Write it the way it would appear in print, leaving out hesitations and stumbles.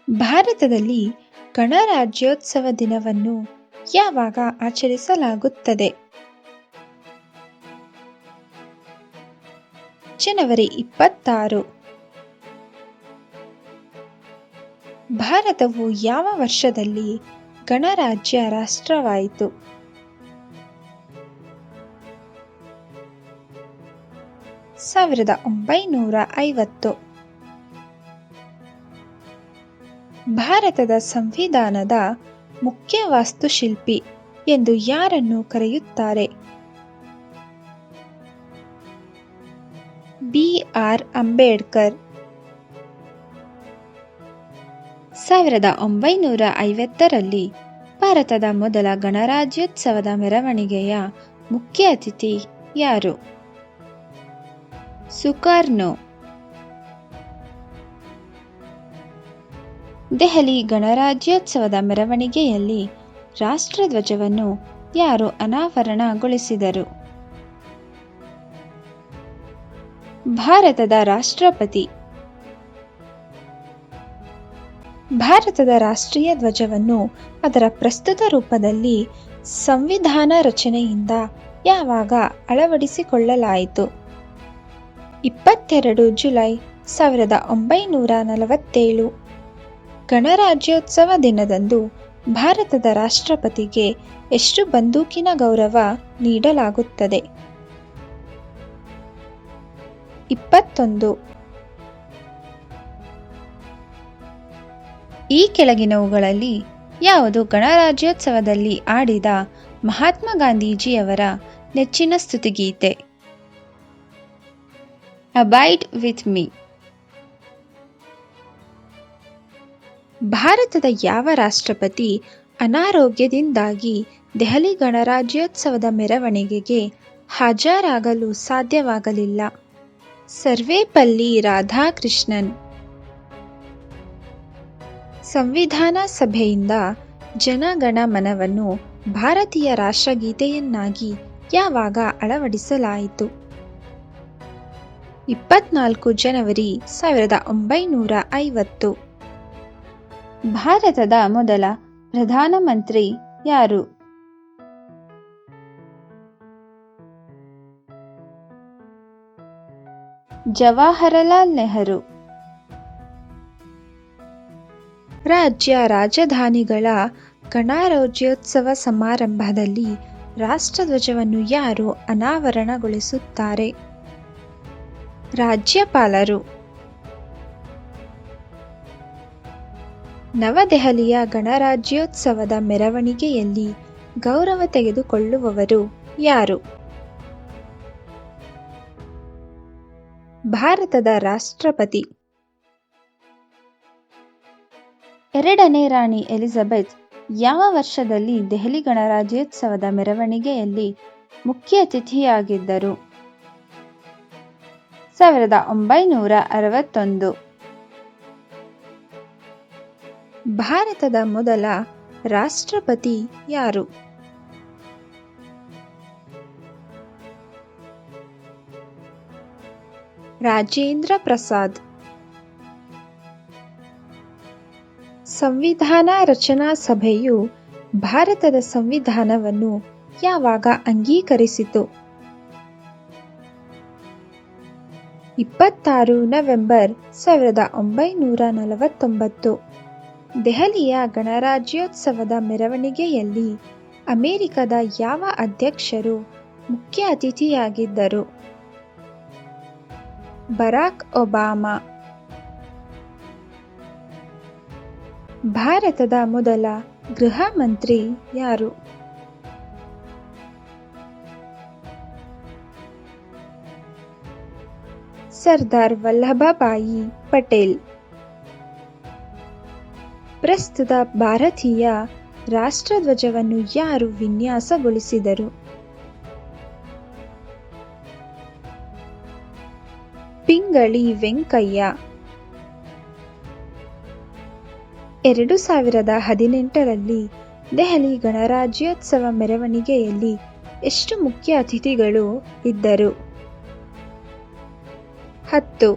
ಭಾರತದಲ್ಲಿ ಗಣರಾಜ್ಯೋತ್ಸವ ದಿನವನ್ನು ಯಾವಾಗ ಆಚರಿಸಲಾಗುತ್ತದೆ? ಜನವರಿ 26. ಭಾರತವು ಯಾವ ವರ್ಷದಲ್ಲಿ ಗಣರಾಜ್ಯ ರಾಷ್ಟ್ರವಾಯಿತು? 1950. ಭಾರತದ ಸಂವಿಧಾನದ ಮುಖ್ಯ ವಾಸ್ತುಶಿಲ್ಪಿ ಎಂದು ಯಾರನ್ನು ಕರೆಯುತ್ತಾರೆ? ಬಿ.ಆರ್. ಅಂಬೇಡ್ಕರ್. 1950ರಲ್ಲಿ ಭಾರತದ ಮೊದಲ ಗಣರಾಜ್ಯೋತ್ಸವದ ಮೆರವಣಿಗೆಯ ಮುಖ್ಯ ಅತಿಥಿ ಯಾರು? ಸುಕರ್ಣೋ. ದೆಹಲಿ ಗಣರಾಜ್ಯೋತ್ಸವದ ಮೆರವಣಿಗೆಯಲ್ಲಿ ರಾಷ್ಟ್ರಧ್ವಜವನ್ನು ಯಾರು ಅನಾವರಣಗೊಳಿಸಿದರು? ಭಾರತದ ರಾಷ್ಟ್ರಪತಿ. ಭಾರತದ ರಾಷ್ಟ್ರೀಯ ಧ್ವಜವನ್ನು ಅದರ ಪ್ರಸ್ತುತ ರೂಪದಲ್ಲಿ ಸಂವಿಧಾನ ರಚನೆಯಿಂದ ಯಾವಾಗ ಅಳವಡಿಸಿಕೊಳ್ಳಲಾಯಿತು? 22 ಜುಲೈ 1947. ಗಣರಾಜ್ಯೋತ್ಸವ ದಿನದಂದು ಭಾರತದ ರಾಷ್ಟ್ರಪತಿಗೆ ಎಷ್ಟು ಬಂದೂಕಿನ ಗೌರವ ನೀಡಲಾಗುತ್ತದೆ? 21. ಈ ಕೆಳಗಿನವುಗಳಲ್ಲಿ ಯಾವುದು ಗಣರಾಜ್ಯೋತ್ಸವದಲ್ಲಿ ಆಡಿದ ಮಹಾತ್ಮ ಗಾಂಧೀಜಿಯವರ ನೆಚ್ಚಿನ ಸ್ತುತಿಗೀತೆ? Abide with me. ಭಾರತದ ಯಾವ ರಾಷ್ಟ್ರಪತಿ ಅನಾರೋಗ್ಯದಿಂದಾಗಿ ದೆಹಲಿ ಗಣರಾಜ್ಯೋತ್ಸವದ ಮೆರವಣಿಗೆಗೆ ಹಾಜರಾಗಲು ಸಾಧ್ಯವಾಗಲಿಲ್ಲ? ಸರ್ವೇಪಲ್ಲಿ ರಾಧಾಕೃಷ್ಣನ್. ಸಂವಿಧಾನ ಸಭೆಯಿಂದ ಜನಗಣ ಮನವನ್ನು ಭಾರತೀಯ ರಾಷ್ಟ್ರಗೀತೆಯನ್ನಾಗಿ ಯಾವಾಗ ಅಳವಡಿಸಲಾಯಿತು? 24 ಜನವರಿ 1950. ಭಾರತದ ಮೊದಲ ಪ್ರಧಾನಮಂತ್ರಿ ಯಾರು? ಜವಾಹರಲಾಲ್ ನೆಹರು. ರಾಜ್ಯ ರಾಜಧಾನಿಗಳ ಗಣರಾಜ್ಯೋತ್ಸವ ಸಮಾರಂಭದಲ್ಲಿ ರಾಷ್ಟ್ರಧ್ವಜವನ್ನು ಯಾರು ಅನಾವರಣಗೊಳಿಸುತ್ತಾರೆ? ರಾಜ್ಯಪಾಲರು. ನವದೆಹಲಿಯ ಗಣರಾಜ್ಯೋತ್ಸವದ ಮೆರವಣಿಗೆಯಲ್ಲಿ ಗೌರವ ತೆಗೆದುಕೊಳ್ಳುವವರು ಯಾರು? ಭಾರತದ ರಾಷ್ಟ್ರಪತಿ. ಎರಡನೇ ರಾಣಿ ಎಲಿಜಬೆತ್ ಯಾವ ವರ್ಷದಲ್ಲಿ ದೆಹಲಿ ಗಣರಾಜ್ಯೋತ್ಸವದ ಮೆರವಣಿಗೆಯಲ್ಲಿ ಮುಖ್ಯ ಅತಿಥಿಯಾಗಿದ್ದರು? 1961. ಭಾರತದ ಮೊದಲ ರಾಷ್ಟ್ರಪತಿ ಯಾರು? ರಾಜೇಂದ್ರ ಪ್ರಸಾದ್. ಸಂವಿಧಾನ ರಚನಾ ಸಭೆಯು ಭಾರತದ ಸಂವಿಧಾನವನ್ನು ಯಾವಾಗ ಅಂಗೀಕರಿಸಿತು? 26 ನವೆಂಬರ್ 1949. ದೆಹಲಿಯ ಗಣರಾಜ್ಯೋತ್ಸವದ ಮೆರವಣಿಗೆಯಲ್ಲಿ ಅಮೆರಿಕದ ಯಾವ ಅಧ್ಯಕ್ಷರು ಮುಖ್ಯ ಅತಿಥಿಯಾಗಿದ್ದರು? Barack Obama. ಭಾರತದ ಮೊದಲ ಗೃಹ ಮಂತ್ರಿ ಯಾರು? ಸರ್ದಾರ್ ವಲ್ಲಭಭಾಯಿ ಪಟೇಲ್. ಪ್ರಸ್ತುತ ಭಾರತೀಯ ರಾಷ್ಟ್ರಧ್ವಜವನ್ನು ಯಾರು ವಿನ್ಯಾಸಗೊಳಿಸಿದರು? ಪಿಂಗಳಿ ವೆಂಕಯ್ಯ. 2018ರಲ್ಲಿ ದೆಹಲಿ ಗಣರಾಜ್ಯೋತ್ಸವ ಮೆರವಣಿಗೆಯಲ್ಲಿ ಎಷ್ಟು ಮುಖ್ಯ ಅತಿಥಿಗಳು ಇದ್ದರು? 10.